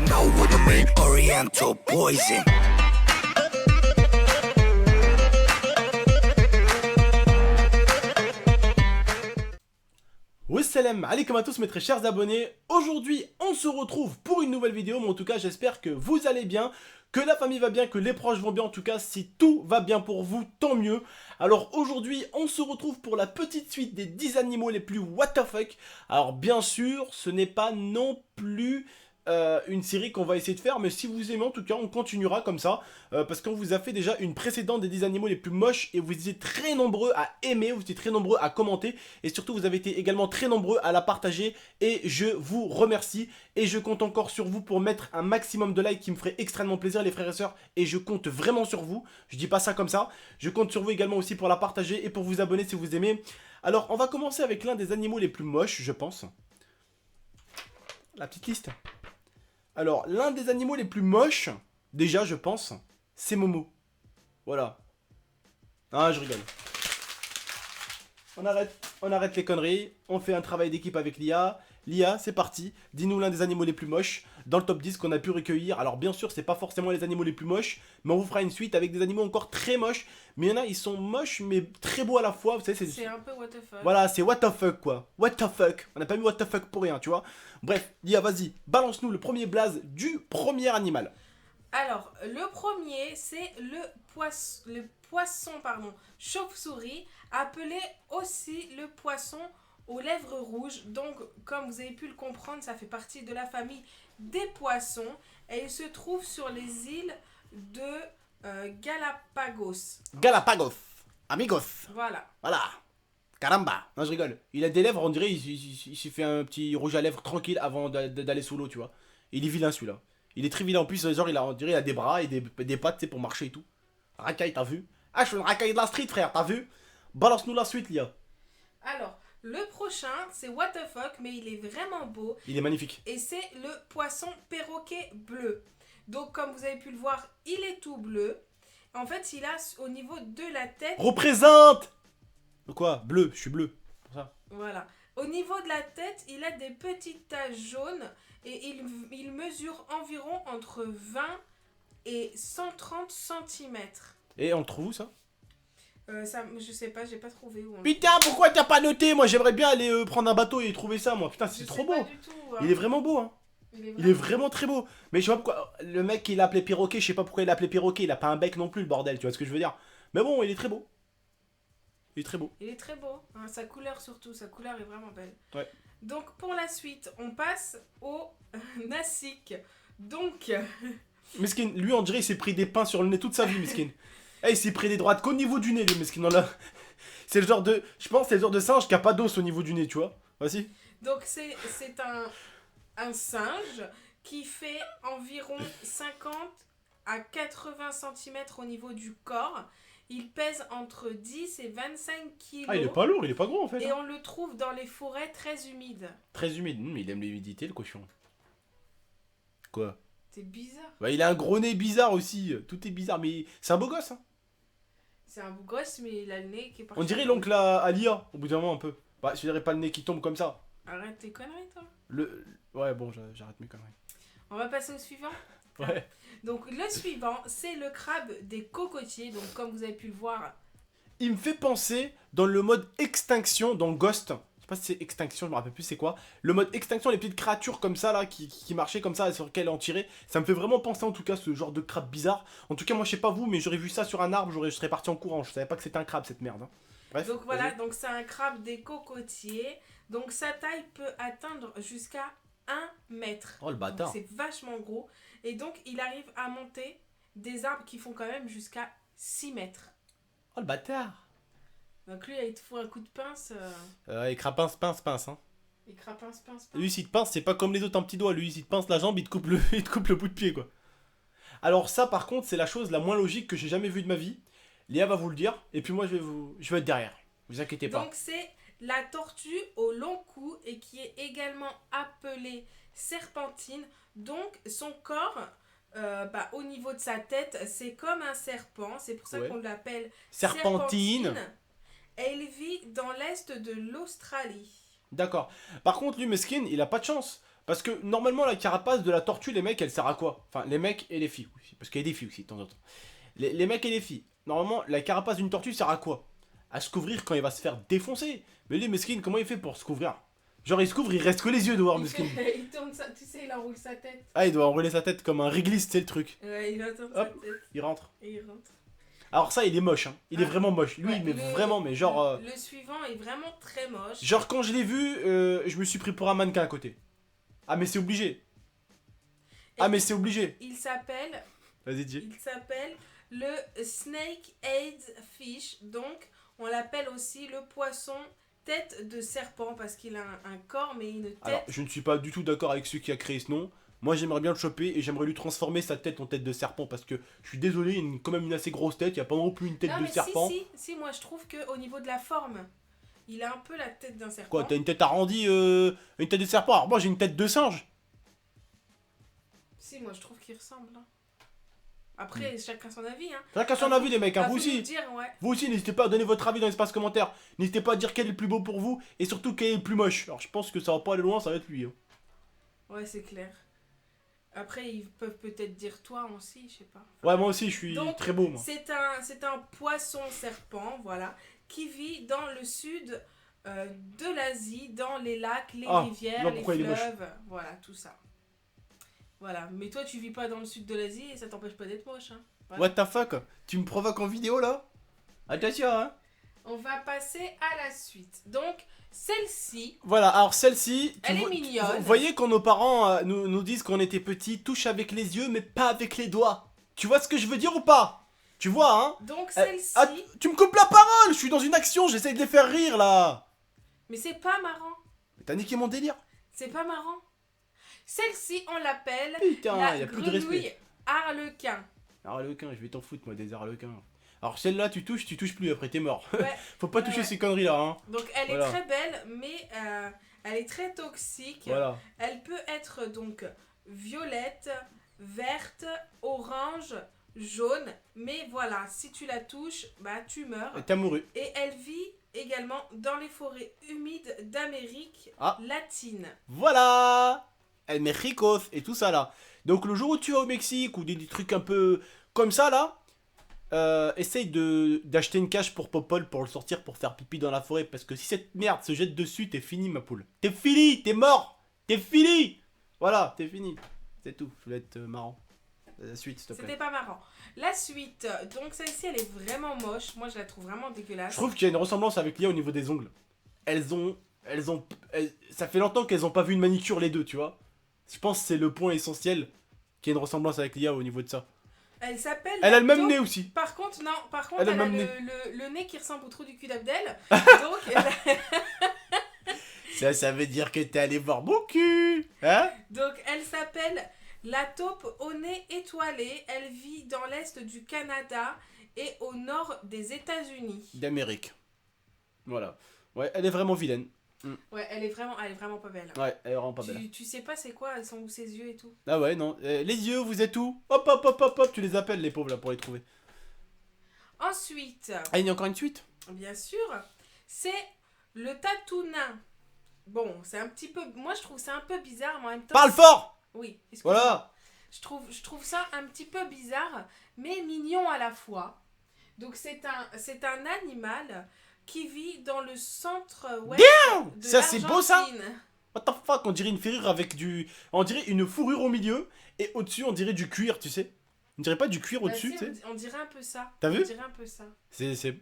You know what I mean? Oriental poison. Wassalam alaikum à tous mes très chers abonnés. Aujourd'hui on se retrouve pour une nouvelle vidéo, mais en tout cas j'espère que vous allez bien, que la famille va bien, que les proches vont bien. En tout cas si tout va bien pour vous, tant mieux. Alors aujourd'hui on se retrouve pour la petite suite des 10 animaux les plus what the fuck. Alors bien sûr ce n'est pas non plus une série qu'on va essayer de faire, mais si vous aimez en tout cas on continuera comme ça, parce qu'on vous a fait déjà une précédente des 10 animaux les plus moches et vous étiez très nombreux à aimer, vous étiez très nombreux à commenter et surtout vous avez été également très nombreux à la partager et je vous remercie et je compte encore sur vous pour mettre un maximum de likes qui me ferait extrêmement plaisir les frères et sœurs, et je compte vraiment sur vous, je dis pas ça comme ça, je compte sur vous également aussi pour la partager et pour vous abonner si vous aimez. Alors on va commencer avec l'un des animaux les plus moches je pense, la petite liste. Alors, l'un des animaux les plus moches, déjà, je pense, c'est Momo. Voilà. Ah, je rigole. On arrête les conneries. On fait un travail d'équipe avec l'IA. L'IA, c'est parti. Dis-nous l'un des animaux les plus moches dans le top 10 qu'on a pu recueillir. Alors, bien sûr, c'est pas forcément les animaux les plus moches, mais on vous fera une suite avec des animaux encore très moches. Mais il y en a, ils sont moches, mais très beaux à la fois. Vous savez, c'est un peu what the fuck. Voilà, c'est what the fuck, quoi. What the fuck. On n'a pas mis what the fuck pour rien, tu vois. Bref, Lia, vas-y, balance-nous le premier blaze du premier animal. Alors, le premier, c'est le poisson, chauve-souris, appelé aussi le poisson aux lèvres rouges. Donc, comme vous avez pu le comprendre, ça fait partie de la famille des poissons. Et il se trouve sur les îles de Galapagos. Galapagos. Amigos. Voilà. Voilà. Caramba. Non, je rigole. Il a des lèvres, on dirait, il s'est fait un petit rouge à lèvres tranquille avant d'aller sous l'eau, tu vois. Il est vilain, celui-là. Il est très vilain. En plus, genre, on dirait, il a des bras et des pattes, tu sais, pour marcher et tout. Racaille, t'as vu? Ah, je suis une racaille de la street, frère, t'as vu? Balance-nous la suite, Lia. Alors, le prochain, c'est what the fuck, mais il est vraiment beau. Il est magnifique. Et c'est le poisson perroquet bleu. Donc, comme vous avez pu le voir, il est tout bleu. En fait, il a au niveau de la tête... Représente! Quoi? Bleu, je suis bleu. Pour ça. Voilà. Au niveau de la tête, il a des petites taches jaunes et il mesure environ entre 20 et 130 cm. Et on le trouve où, ça? Ça, je sais pas, j'ai pas trouvé où. Putain, pourquoi t'as pas noté? Moi, j'aimerais bien aller prendre un bateau et trouver ça, moi. Putain, c'est trop beau. Du tout, hein. Il est vraiment beau, hein. Il est vraiment très beau. Mais je sais pas pourquoi. Le mec, il l'a appelé perroquet, je sais pas pourquoi il l'a appelé perroquet. Il a pas un bec non plus, le bordel, tu vois ce que je veux dire. Mais bon, il est très beau. Il est très beau. Il est très beau. Hein, sa couleur surtout, sa couleur est vraiment belle. Ouais. Donc pour la suite, on passe au nasique. Donc... Miskin, lui, on dirait, il s'est pris des pains sur le nez toute sa vie, Miskin. Il s'est pris des droites qu'au niveau du nez, lui, Miskin. C'est le genre de... Je pense c'est le genre de singe qui a pas d'os au niveau du nez, tu vois. Vas-y. Donc c'est un singe qui fait environ 50 à 80 cm au niveau du corps. Il pèse entre 10 et 25 kg. Ah, il est pas lourd, il est pas gros en fait. Et on le trouve dans les forêts très humides. Très humide, il aime l'humidité, le cochon. Quoi? C'est bizarre. Bah, il a un gros nez bizarre aussi. Tout est bizarre, mais c'est un beau gosse, hein. C'est un beau gosse, mais il a le nez qui est parti. On dirait l'oncle à Lia, au bout d'un moment un peu. Bah, je dirais pas le nez qui tombe comme ça. Arrête tes conneries, toi. Ouais, bon, j'arrête mes conneries. On va passer au suivant. Ouais. Donc le suivant, c'est le crabe des cocotiers. Donc comme vous avez pu le voir. Il me fait penser dans le mode extinction, dans Ghost. Je sais pas si c'est extinction, je me rappelle plus c'est quoi. Le mode extinction, les petites créatures comme ça là, qui marchaient comme ça et sur lesquelles on tirait. Ça me fait vraiment penser en tout cas ce genre de crabe bizarre. En tout cas, moi je sais pas vous, mais j'aurais vu ça sur un arbre, je serais parti en courant. Je savais pas que c'était un crabe cette merde. Hein. Bref. Donc voilà, donc c'est un crabe des cocotiers. Donc sa taille peut atteindre jusqu'à 1 mètre. Oh le bâtard. Donc c'est vachement gros. Et donc il arrive à monter des arbres qui font quand même jusqu'à 6 mètres. Oh le bâtard. Donc lui, il te faut un coup de pince. Il crapince, pince, hein. Il crapince, pince. Lui, s'il te pince, c'est pas comme les autres un petit doigt. Lui, s'il te pince la jambe, il te coupe le bout de pied, quoi. Alors ça, par contre, c'est la chose la moins logique que j'ai jamais vue de ma vie. Léa va vous le dire, et puis moi, je vais être derrière. Vous inquiétez pas. Donc c'est la tortue au long cou et qui est également appelée serpentine. Donc son corps, au niveau de sa tête, c'est comme un serpent. C'est pour ça qu'on l'appelle serpentine. Et il vit dans l'est de l'Australie. D'accord. Par contre, lui, Meskin, il a pas de chance. Parce que normalement, la carapace de la tortue, les mecs, elle sert à quoi? Enfin, les mecs et les filles aussi. Parce qu'il y a des filles aussi de temps en temps. Les mecs et les filles. Normalement, la carapace d'une tortue sert à quoi? À se couvrir quand il va se faire défoncer. Mais lui, mesquine, comment il fait pour se couvrir? Genre, il se couvre, il reste que les yeux dehors, mesquine. Il tourne ça, tu sais, il enroule sa tête. Ah, il doit enrouler sa tête comme un réglisse, c'est le truc. Ouais, il tourne sa Hop. tête. Il rentre. Et il rentre. Alors ça, il est moche, hein. Il est Ah. vraiment moche. Lui, Ouais, mais vraiment, mais genre... Le suivant est vraiment très moche. Genre, quand je l'ai vu, je me suis pris pour un mannequin à côté. Ah, mais c'est obligé. Ah, mais c'est obligé. Il s'appelle... Vas-y, dis. Il s'appelle le Snake Eyed Fish. Donc, on l'appelle aussi le poisson tête de serpent parce qu'il a un corps mais une tête. Alors, je ne suis pas du tout d'accord avec celui qui a créé ce nom. Moi, j'aimerais bien le choper et j'aimerais lui transformer sa tête en tête de serpent parce que je suis désolé, il a quand même une assez grosse tête. Il n'y a pas non plus une tête non, de mais serpent. si, moi je trouve qu'au niveau de la forme, il a un peu la tête d'un serpent. Quoi, t'as une tête arrondie, une tête de serpent? Alors, moi, j'ai une tête de singe. Si, moi je trouve qu'il ressemble. Hein. Après, chacun son avis. Hein. Chacun son avis, les mecs, hein. À Vous nous aussi. dire, ouais. Vous aussi, n'hésitez pas à donner votre avis dans l'espace commentaire. N'hésitez pas à dire quel est le plus beau pour vous et surtout quel est le plus moche. Alors, je pense que ça va pas aller loin, ça va être lui. Hein. Ouais, c'est clair. Après, ils peuvent peut-être dire toi aussi, je sais pas. Ouais, moi aussi, je suis Donc, très beau, moi. C'est un poisson serpent, voilà, qui vit dans le sud de l'Asie, dans les lacs, les rivières, non, les pourquoi il est moche? fleuves, voilà, tout ça. Voilà, mais toi tu vis pas dans le sud de l'Asie et ça t'empêche pas d'être moche. Hein. Voilà. What the fuck? Tu me provoques en vidéo, là? Attention, hein. On va passer à la suite. Donc, celle-ci, Voilà, alors celle-ci... Elle est mignonne. Vous voyez quand nos parents nous disent qu'on était petits, touche avec les yeux, mais pas avec les doigts. Tu vois ce que je veux dire ou pas? Tu vois, hein? donc celle-ci, Tu me coupes la parole! Je suis dans une action, j'essaye de les faire rire, là. mais c'est pas marrant. T'as niqué mon délire. C'est pas marrant. Celle-ci, on l'appelle Putain, la y a plus de respect. grenouille arlequin. Harlequin, je vais t'en foutre, moi, des harlequins. Alors celle-là, tu touches plus, après t'es mort. Ouais. Faut pas toucher ces conneries-là, hein. Donc elle Voilà. est très belle, mais elle est très toxique. Voilà. Elle peut être donc violette, verte, orange, jaune. Mais voilà, si tu la touches, bah tu meurs. Et t'es amoureux. Et elle vit également dans les forêts humides d'Amérique latine. Voilà. El Mexicos et tout ça, là. Donc le jour où tu vas au Mexique ou des trucs un peu comme ça, là, essaye d'acheter une cage pour Popol pour le sortir pour faire pipi dans la forêt. Parce que si cette merde se jette dessus, t'es fini, ma poule. T'es fini, t'es mort. T'es fini. Voilà, t'es fini. C'est tout, je voulais être marrant. La suite, s'il te plaît. C'était pas marrant. La suite, donc celle-ci, elle est vraiment moche. Moi, je la trouve vraiment dégueulasse. Je trouve qu'il y a une ressemblance avec Lia au niveau des ongles. Ça fait longtemps qu'elles ont pas vu une manicure les deux, tu vois. Je pense que c'est le point essentiel qu'il y a une ressemblance avec Lia au niveau de ça. Elle s'appelle... Elle a le même taupe. nez aussi. Par contre, non, Elle a elle le a même le nez qui ressemble au trou du cul d'Abdel. Donc, Ça veut dire que t'es allé voir mon cul. Hein? donc, elle s'appelle la taupe au nez étoilé. Elle vit dans l'est du Canada et au nord des États-Unis. D'Amérique. Voilà. Ouais, elle est vraiment vilaine. Ouais, elle est vraiment pas belle. Ouais, elle est vraiment pas belle. Tu sais pas c'est quoi, elles sont où ses yeux et tout. Ah ouais, non. Les yeux, vous êtes où? Hop, hop, hop, hop, hop. Tu les appelles, les pauvres, là, pour les trouver. Ensuite, Ah, il y a encore une suite? bien sûr, c'est le tatou nain. Bon, c'est un petit peu... Moi, je trouve ça un peu bizarre, mais en même temps... Parle fort! Oui, excuse-moi. Voilà. Je trouve ça un petit peu bizarre, mais mignon à la fois. Donc, c'est un animal qui vit dans le centre-ouest de Ça, c'est beau, ça? l'Argentine. What the fuck? On dirait une ferrure avec du... On dirait une fourrure au milieu, et au-dessus, on dirait du cuir, tu sais. On dirait pas du cuir au-dessus, Si, tu sais. on dirait un peu ça. T'as vu? On dirait un peu ça. C'est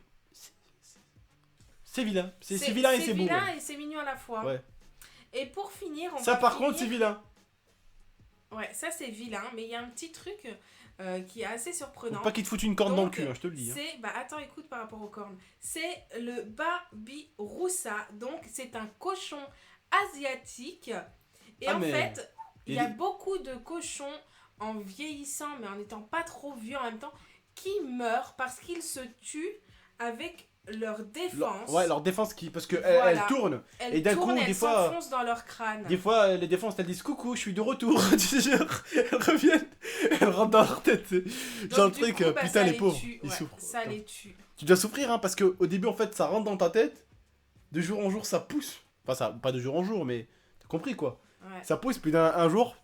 vilain. C'est vilain et c'est beau. C'est vilain Ouais. et c'est mignon à la fois. Ouais. Et pour finir, on Ça, va par finir... contre, c'est vilain. Ouais, ça c'est vilain, mais il y a un petit truc qui est assez surprenant. Faut pas qu'il te foute une corne dans le Donc, cul, hein, je te le dis. Hein. C'est, bah attends, écoute par rapport aux cornes. C'est le babiroussa, donc c'est un cochon asiatique. Et Ah, en mais fait, il y il a est- beaucoup de cochons en vieillissant, mais en étant pas trop vieux en même temps, qui meurent parce qu'ils se tuent avec leur défense. Ouais, leur défense qui... Parce que Voilà. elle tourne. Elles et d'un tournent, coup, elles des fois- s'enfoncent dans leur crâne. Des fois, les défenses, elles disent coucou, je suis de retour. Tu sais, genre, elles reviennent, elles rentrent dans leur tête. Donc, Genre le du truc, coup, bah, putain, ça les pauvres, tue. ils Ouais, souffrent. ça Putain. les tue. Tu dois souffrir, hein, parce qu'au début, en fait, ça rentre dans ta tête. De jour en jour, ça pousse. Enfin, ça, pas de jour en jour, mais t'as compris quoi. Ouais. Ça pousse, puis un jour,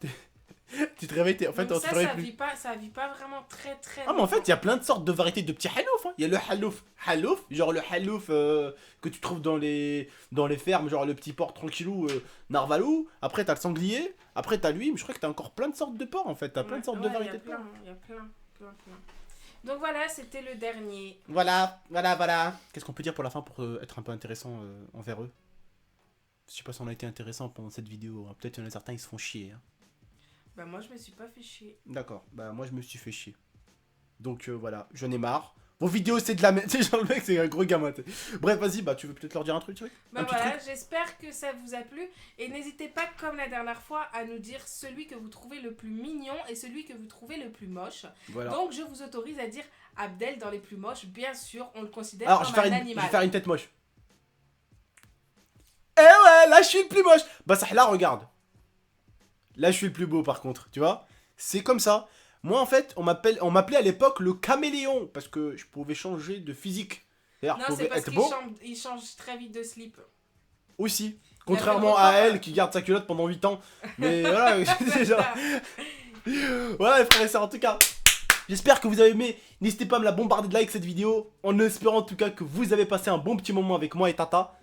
tu te réveilles, en fait, Donc on te ça, réveille plus. ça vit pas vraiment très très Ah mais en fait longtemps. il y a plein de sortes de variétés de petits halouf, hein. Il y a le halouf, genre le halouf que tu trouves dans les fermes, genre le petit porc tranquillou narvalou. Après t'as le sanglier, après t'as lui, mais je crois que t'as encore plein de sortes de porcs en fait, t'as plein de sortes de variétés de porcs. Il y a plein. Donc voilà, c'était le dernier. Voilà. Qu'est-ce qu'on peut dire pour la fin pour être un peu intéressant envers eux? Je sais pas si on a été intéressant pendant cette vidéo, hein. Peut-être qu'il y en a certains ils se font chier, hein. Bah moi je me suis pas fait chier. D'accord, bah moi je me suis fait chier. Donc voilà, j'en ai marre. Vos vidéos c'est de la merde. Tu sais, genre le mec c'est un gros gamin. Bref, vas-y, bah tu veux peut-être leur dire un truc, Bah un petit voilà, truc. j'espère que ça vous a plu. Et n'hésitez pas, comme la dernière fois, à nous dire celui que vous trouvez le plus mignon et celui que vous trouvez le plus moche. Voilà. Donc je vous autorise à dire Abdel dans les plus moches. Bien sûr, on le considère Alors je comme vais, un je animal. vais faire une tête moche. Eh ouais, là je suis le plus moche. Bah ça, là regarde. Là je suis le plus beau par contre, tu vois. C'est comme ça. Moi en fait, on m'appelait à l'époque le caméléon parce que je pouvais changer de physique. C'est-à-dire, je Non, c'est pouvais parce être qu'il beau change très vite de slip. aussi. Il a Contrairement fait à longtemps, elle qui garde sa culotte pendant 8 ans. Mais voilà, c'est genre... Voilà les frères et sœurs, en tout cas, j'espère que vous avez aimé. N'hésitez pas à me la bombarder de likes cette vidéo. En espérant en tout cas que vous avez passé un bon petit moment avec moi et Tata.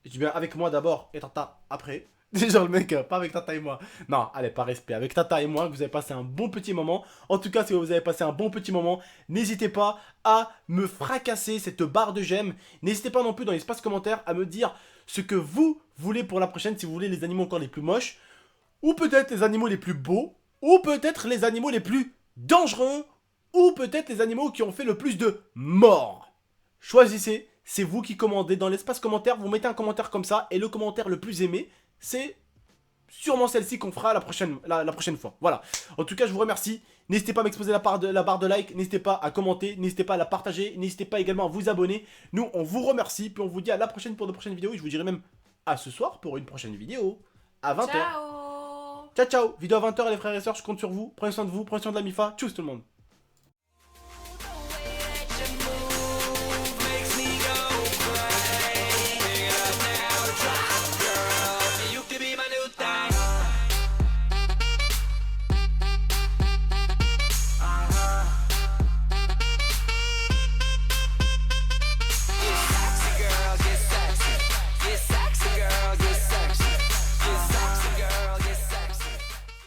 Je dis bien avec moi d'abord et Tata après. C'est genre le mec, pas avec Tata et moi. Non, allez, par respect. Avec Tata et moi, que vous avez passé un bon petit moment. En tout cas, si vous avez passé un bon petit moment, n'hésitez pas à me fracasser cette barre de j'aime. N'hésitez pas non plus dans l'espace commentaire à me dire ce que vous voulez pour la prochaine. Si vous voulez les animaux encore les plus moches. Ou peut-être les animaux les plus beaux. Ou peut-être les animaux les plus dangereux. Ou peut-être les animaux qui ont fait le plus de morts. Choisissez, c'est vous qui commandez. Dans l'espace commentaire, vous mettez un commentaire comme ça. Et le commentaire le plus aimé, c'est sûrement celle-ci qu'on fera la prochaine fois. Voilà. En tout cas, je vous remercie. N'hésitez pas à m'exposer la barre de like. N'hésitez pas à commenter. N'hésitez pas à la partager. N'hésitez pas également à vous abonner. Nous, on vous remercie. Puis on vous dit à la prochaine pour de prochaines vidéos. Et je vous dirai même à ce soir pour une prochaine vidéo. À 20h. Ciao. Ciao, ciao. Vidéo à 20h, les frères et sœurs. Je compte sur vous. Prenez soin de vous. Prenez soin de la MIFA. Tchuss tout le monde.